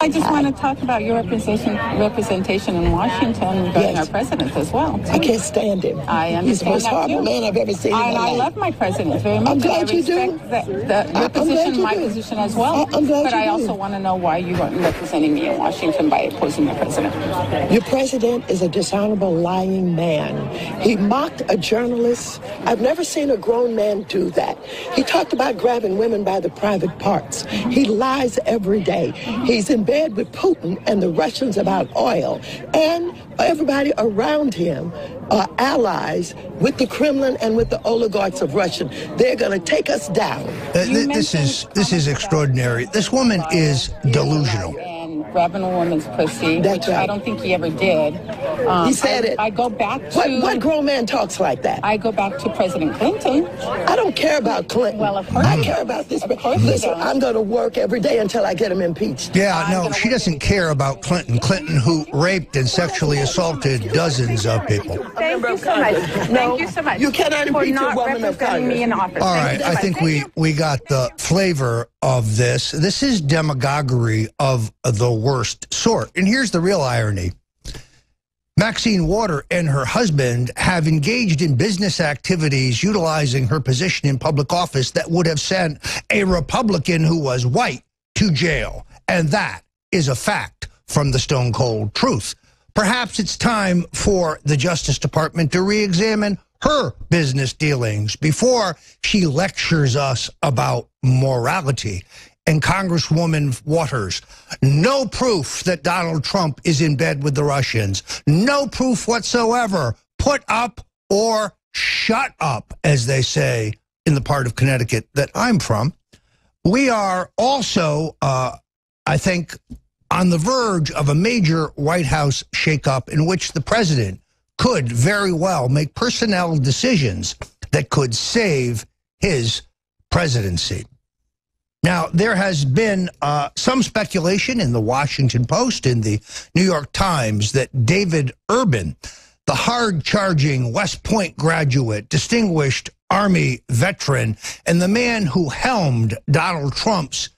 I just want to talk about your representation in Washington regarding our president as well. I can't stand him. I understand. He's the most horrible man I've ever seen in my life. I love my president very much. I'm glad you do. I respect your position, my position as well. I'm glad but I also want to know why you weren't representing me in Washington by opposing the president. Your president is a dishonorable, lying man. He mocked a journalist. I've never seen a grown man do that. He talked about grabbing women by the private parts. He lies every day. He's in bed with Putin and the Russians about oil, and everybody around him are allies with the Kremlin and with the oligarchs of Russia. They're going to take us down. This is extraordinary. This woman is delusional. Grabbing a woman's pussy, which I don't think he ever did. He said it. I go back to... What grown man talks like that? I go back to President Clinton. I don't care about Clinton. Well, of course I care about this. Listen, I'm going to work every day until I get him impeached. Yeah, no, she doesn't care about Clinton. Clinton, who raped and sexually assaulted dozens of people. Thank you so much. Thank you so much. You cannot impeach a woman of Congress. Me in office. All right, I think we got the flavor of this. This is demagoguery of the worst sort. And here's the real irony. Maxine Waters and her husband have engaged in business activities utilizing her position in public office that would have sent a Republican who was white to jail. And that is a fact from the stone cold truth. Perhaps it's time for the Justice Department to re-examine her business dealings before she lectures us about morality. And Congresswoman Waters, no proof that Donald Trump is in bed with the Russians. No proof whatsoever. Put up or shut up, as they say in the part of Connecticut that I'm from. We are also, I think, on the verge of a major White House shakeup in which the president could very well make personnel decisions that could save his presidency. Now, there has been some speculation in the Washington Post, in the New York Times, that David Urban, the hard-charging West Point graduate, distinguished Army veteran, and the man who helmed Donald Trump's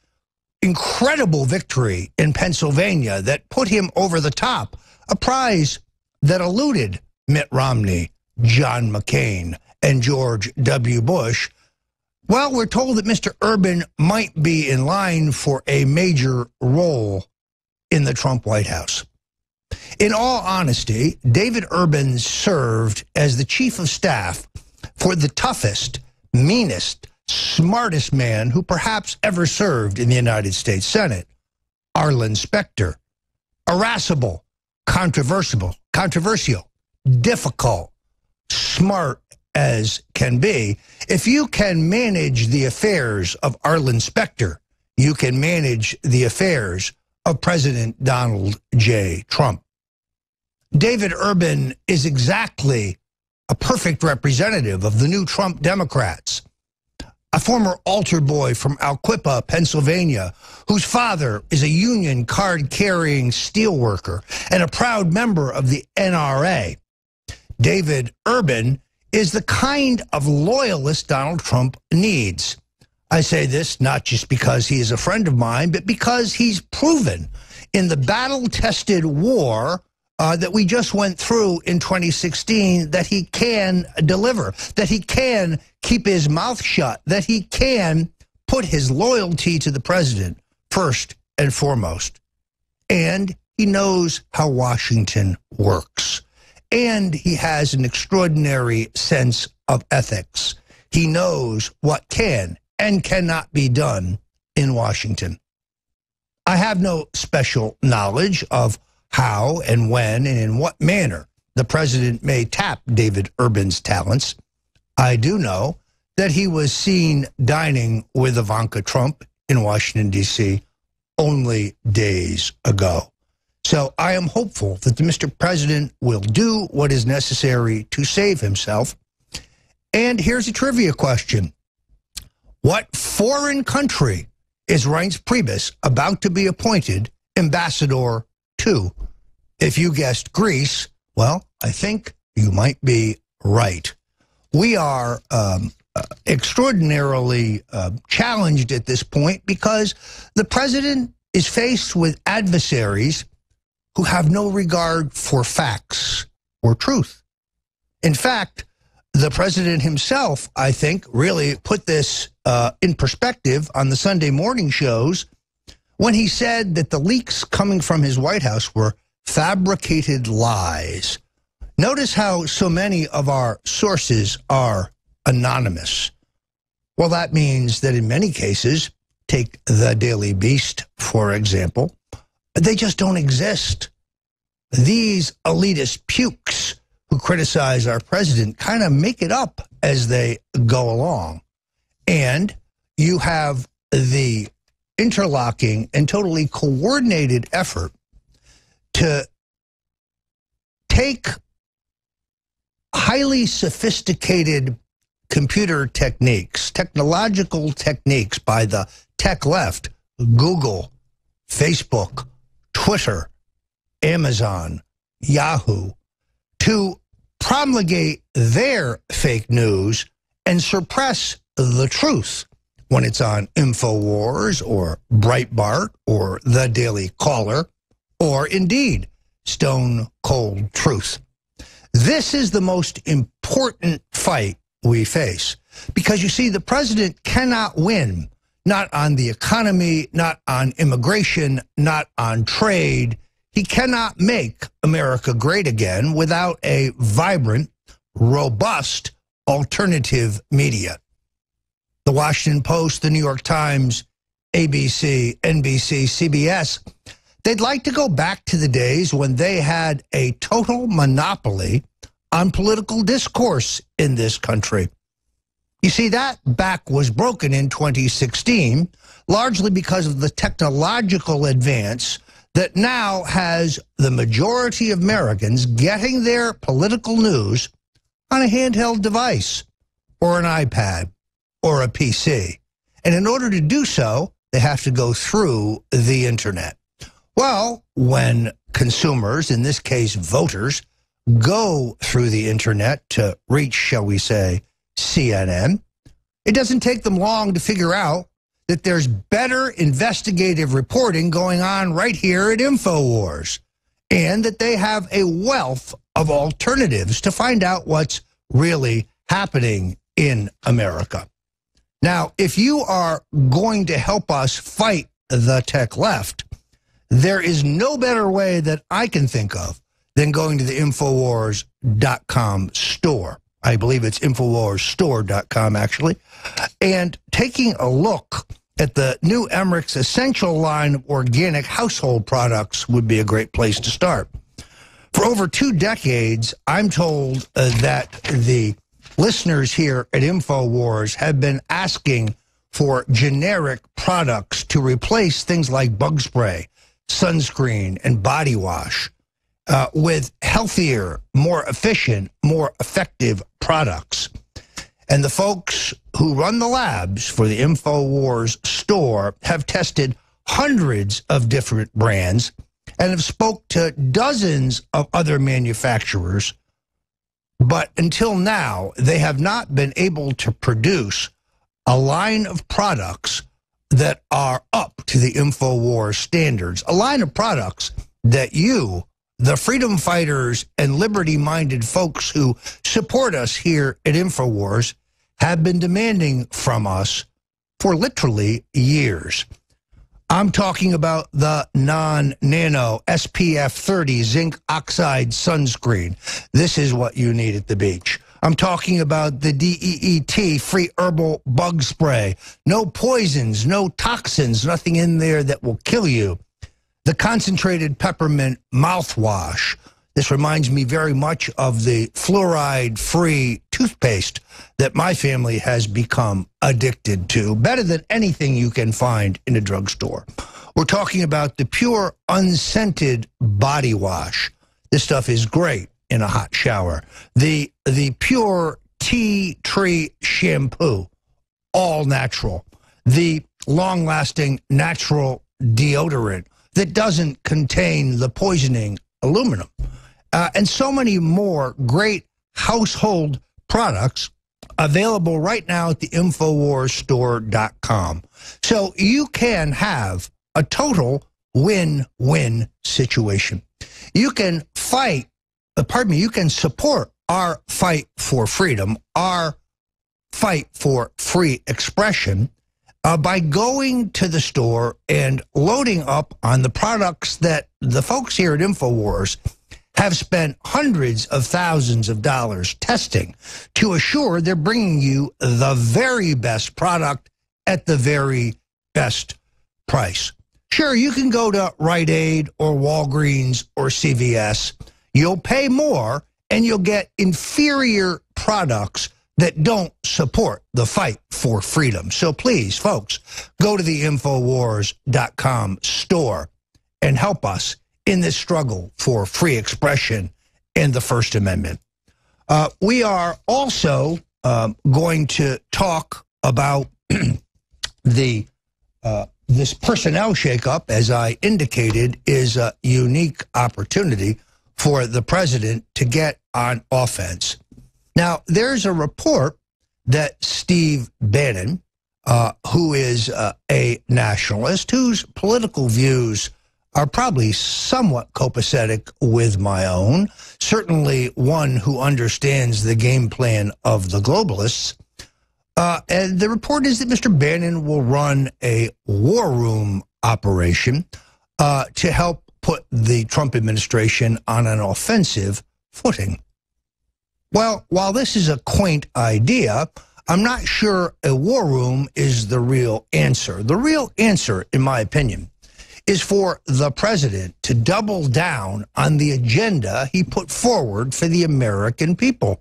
incredible victory in Pennsylvania that put him over the top, a prize that eluded Mitt Romney, John McCain, and George W. Bush. Well, we're told that Mr. Urban might be in line for a major role in the Trump White House. In all honesty, David Urban served as the chief of staff for the toughest, meanest, smartest man who perhaps ever served in the United States Senate, Arlen Specter. Irascible, controversial, difficult, smart as can be. If you can manage the affairs of Arlen Specter, you can manage the affairs of President Donald J. Trump. David Urban is exactly a perfect representative of the new Trump Democrats. A former altar boy from Alquippa, Pennsylvania, whose father is a union card-carrying steelworker and a proud member of the NRA. David Urban is the kind of loyalist Donald Trump needs. I say this not just because he is a friend of mine, but because he's proven in the battle-tested war that we just went through in 2016 that he can deliver, that he can keep his mouth shut, that he can put his loyalty to the president first and foremost. And he knows how Washington works. And he has an extraordinary sense of ethics. He knows what can and cannot be done in Washington. I have no special knowledge of how and when and in what manner the president may tap David Urban's talents. I do know that he was seen dining with Ivanka Trump in Washington, D.C. only days ago. So I am hopeful that the Mr. President will do what is necessary to save himself. And here's a trivia question. What foreign country is Reince Priebus about to be appointed ambassador to? If you guessed Greece, well, I think you might be right. We are extraordinarily challenged at this point because the president is faced with adversaries who have no regard for facts or truth. In fact, the president himself, I think, really put this in perspective on the Sunday morning shows when he said that the leaks coming from his White House were fabricated lies. Notice how so many of our sources are anonymous. Well, that means that in many cases, take the Daily Beast, for example, they just don't exist. These elitist pukes who criticize our president kind of make it up as they go along. And you have the interlocking and totally coordinated effort to take highly sophisticated computer techniques, technological techniques by the tech left, Google, Facebook, Twitter, Amazon, Yahoo, to promulgate their fake news and suppress the truth when it's on InfoWars or Breitbart or The Daily Caller or indeed Stone Cold Truth. This is the most important fight we face because, you see, the president cannot win, not on the economy, not on immigration, not on trade. He cannot make America great again without a vibrant, robust alternative media. The Washington Post, the New York Times, ABC, NBC, CBS, they'd like to go back to the days when they had a total monopoly on political discourse in this country. You see, that back was broken in 2016, largely because of the technological advance that now has the majority of Americans getting their political news on a handheld device or an iPad or a PC. And in order to do so, they have to go through the internet. Well, when consumers, in this case voters, go through the internet to reach, shall we say, CNN, it doesn't take them long to figure out that there's better investigative reporting going on right here at InfoWars, and that they have a wealth of alternatives to find out what's really happening in America. Now, if you are going to help us fight the tech left, there is no better way that I can think of than going to the Infowars.com store. I believe it's InfoWarsStore.com, actually, and taking a look at the new Emmerich's Essential line of organic household products would be a great place to start. For over 2 decades, I'm told that the listeners here at InfoWars have been asking for generic products to replace things like bug spray, sunscreen, and body wash with healthier, more efficient, more effective products. And the folks who run the labs for the InfoWars store have tested hundreds of different brands and have spoke to dozens of other manufacturers. But until now, they have not been able to produce a line of products that are up to the InfoWars standards, a line of products that you, the freedom fighters and liberty-minded folks who support us here at InfoWars, have been demanding from us for literally years. I'm talking about the non-nano SPF 30 zinc oxide sunscreen. This is what you need at the beach. I'm talking about the DEET free herbal bug spray. No poisons, no toxins, nothing in there that will kill you. The concentrated peppermint mouthwash. This reminds me very much of the fluoride-free toothpaste that my family has become addicted to, better than anything you can find in a drugstore. We're talking about the pure, unscented body wash. This stuff is great in a hot shower. The pure tea tree shampoo, all natural. The long-lasting natural deodorant that doesn't contain the poisoning aluminum, and so many more great household products available right now at the InfoWarsStore.com. So you can have a total win-win situation. You can you can support our fight for freedom, our fight for free expression, by going to the store and loading up on the products that the folks here at InfoWars have spent hundreds of thousands of dollars testing to assure they're bringing you the very best product at the very best price. Sure, you can go to Rite Aid or Walgreens or CVS. You'll pay more and you'll get inferior products that don't support the fight for freedom. So please, folks, go to the InfoWars.com store and help us in this struggle for free expression and the First Amendment. We are also going to talk about this personnel shakeup, as I indicated, is a unique opportunity for the president to get on offense. Now, there's a report that Steve Bannon, who is a nationalist, whose political views are probably somewhat copacetic with my own, certainly one who understands the game plan of the globalists. And the report is that Mr. Bannon will run a war room operation to help put the Trump administration on an offensive footing. Well, while this is a quaint idea, I'm not sure a war room is the real answer. The real answer, in my opinion, is for the president to double down on the agenda he put forward for the American people.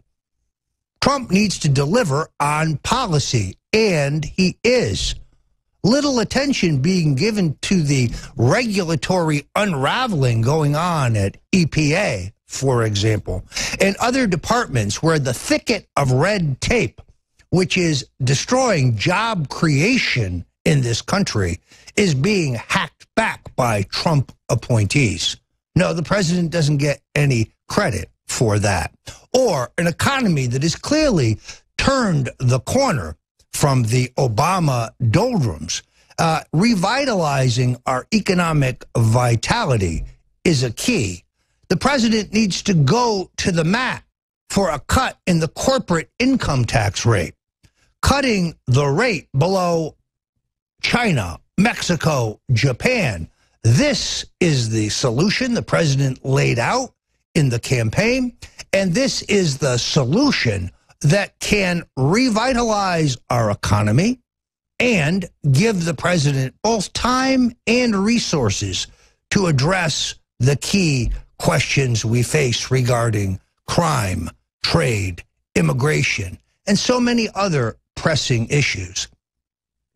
Trump needs to deliver on policy, and he is. Little attention being given to the regulatory unraveling going on at EPA, for example, and other departments where the thicket of red tape, which is destroying job creation in this country, is being hacked back by Trump appointees. No, the president doesn't get any credit for that. Or an economy that has clearly turned the corner from the Obama doldrums. Revitalizing our economic vitality is a key. The president needs to go to the mat for a cut in the corporate income tax rate, cutting the rate below China, Mexico, Japan. This is the solution the president laid out in the campaign, and this is the solution that can revitalize our economy and give the president both time and resources to address the key questions we face regarding crime, trade, immigration, and so many other pressing issues.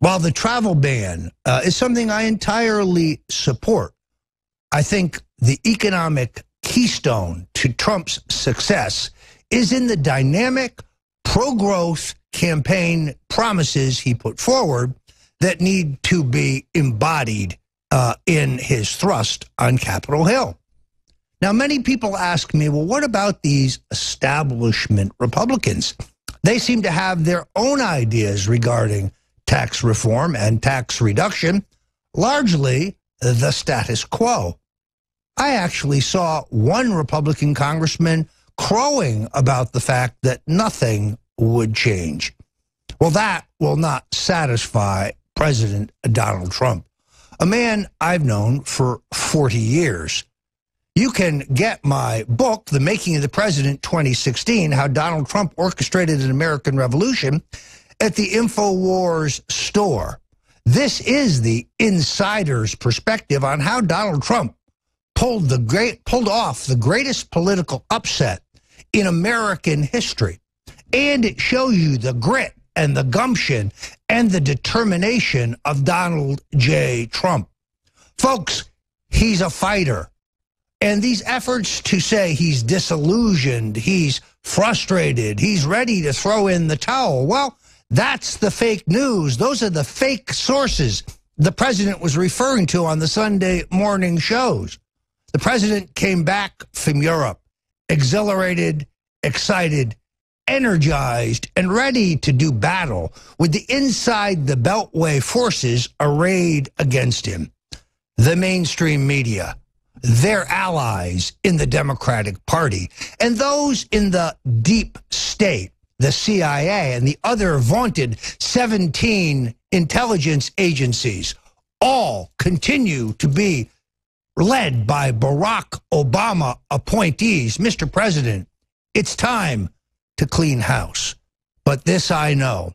While the travel ban is something I entirely support, I think the economic keystone to Trump's success is in the dynamic pro-growth campaign promises he put forward that need to be embodied in his thrust on Capitol Hill. Now, many people ask me, well, what about these establishment Republicans? They seem to have their own ideas regarding tax reform and tax reduction, largely the status quo. I actually saw one Republican congressman crowing about the fact that nothing would change. Well, that will not satisfy President Donald Trump, a man I've known for 40 years. You can get my book, The Making of the President 2016, How Donald Trump Orchestrated an American Revolution, at the InfoWars store. This is the insider's perspective on how Donald Trump pulled off the greatest political upset in American history. And it shows you the grit and the gumption and the determination of Donald J. Trump. Folks, he's a fighter. And these efforts to say he's disillusioned, he's frustrated, he's ready to throw in the towel, well, That's the fake news. Those are the fake sources the president was referring to on the Sunday morning shows. The president came back from Europe, exhilarated, excited, energized, and ready to do battle with the inside the Beltway forces arrayed against him. The mainstream media, their allies in the Democratic Party, and those in the deep state, the CIA and the other vaunted 17 intelligence agencies, all continue to be led by Barack Obama appointees. Mr. President, it's time to clean house. But this I know.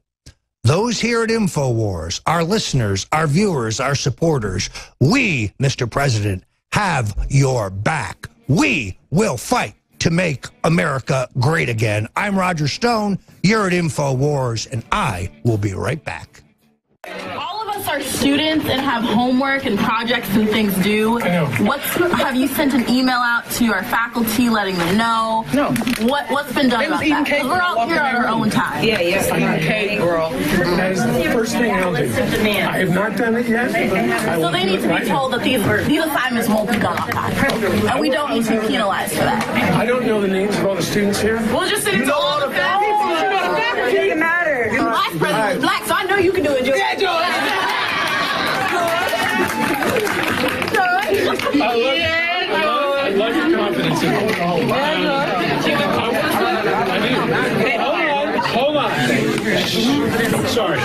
Those here at InfoWars, our listeners, our viewers, our supporters, we, Mr. President, have your back. We will fight to make America great again. I'm Roger Stone, you're at InfoWars, and I will be right back. All of us are students and have homework and projects and things due. Have you sent an email out to our faculty letting them know? No. What's been done about that? Because we're all here on our own time. Yeah. I'm eating cake, girl. That is the first thing I'll do. I have not done it yet. So they need to be told that these assignments won't be done on time. And we don't need to be penalized for that. I don't know the names of all the students here. We'll just send it to all the faculty. It doesn't matter. The vice president is black, so I know you can do it, Joy. Yeah, Joy. I love your confidence in it. Hold on. Sorry.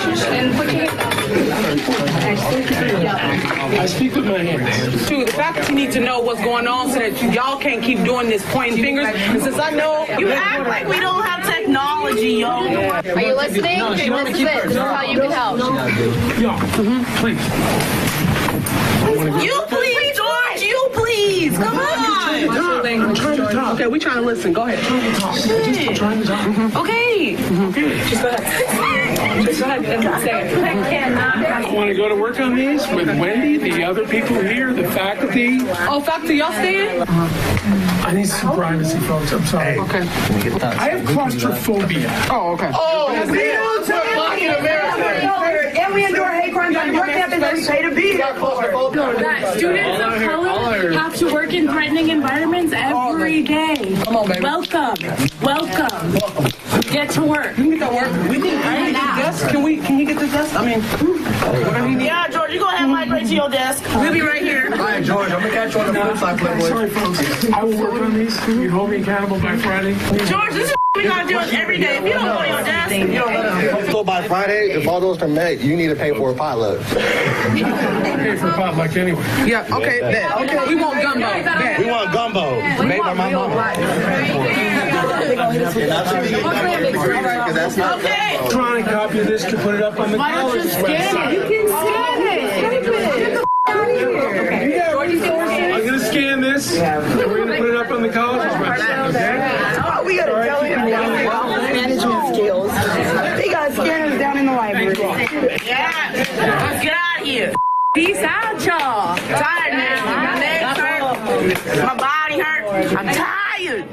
I speak with my hands. The faculty need to know what's going on so that y'all can't keep doing this pointing fingers. And since I know you act like we don't have technology, yo. Are you listening? No, this is it. This is how you can help. Please. You please, George. You please. Come on. I'm trying to talk. Okay, we trying to listen. Go ahead. I'm trying to talk. Okay. Just go ahead. Just go ahead and say it. I want to go to work on these with Wendy, the other people here, the faculty. Oh, faculty, y'all staying? I need some privacy, folks. I'm sorry. Okay. I have claustrophobia. Oh, okay. Oh, and we endure hate crimes on your campus that we pay to be here for. Students of color have to work in threatening environments every day. Come on, baby. Welcome. Get to work. You can get to work. We can get desk. Can you get the desk? I mean, whatever you need. Yeah, George, you're going to have migrate to your desk. We'll be right here. All right, George, I'm going to catch you on the flip side, Playboy. Sorry, folks. I will work on these. You hold me accountable by Friday. George, this is we got to do it every day. If you don't go to your desk, you don't let us. So by Friday, if all those are met, you need to pay for a potluck. I pay for potluck anyway. Yeah, okay, bet. Okay, we want gumbo. Bet. We want gumbo. Made by my mama. Okay. Trying to copy this to put it up on the college website. You can scan it. I'm going to scan this. We're going to put it up on the college website, okay? Oh, we got to tell you management skills. They got scanners down in the library. Yeah. Let's get out of here. Peace out, y'all. I'm tired now. My legs hurt. My body hurts. I'm tired.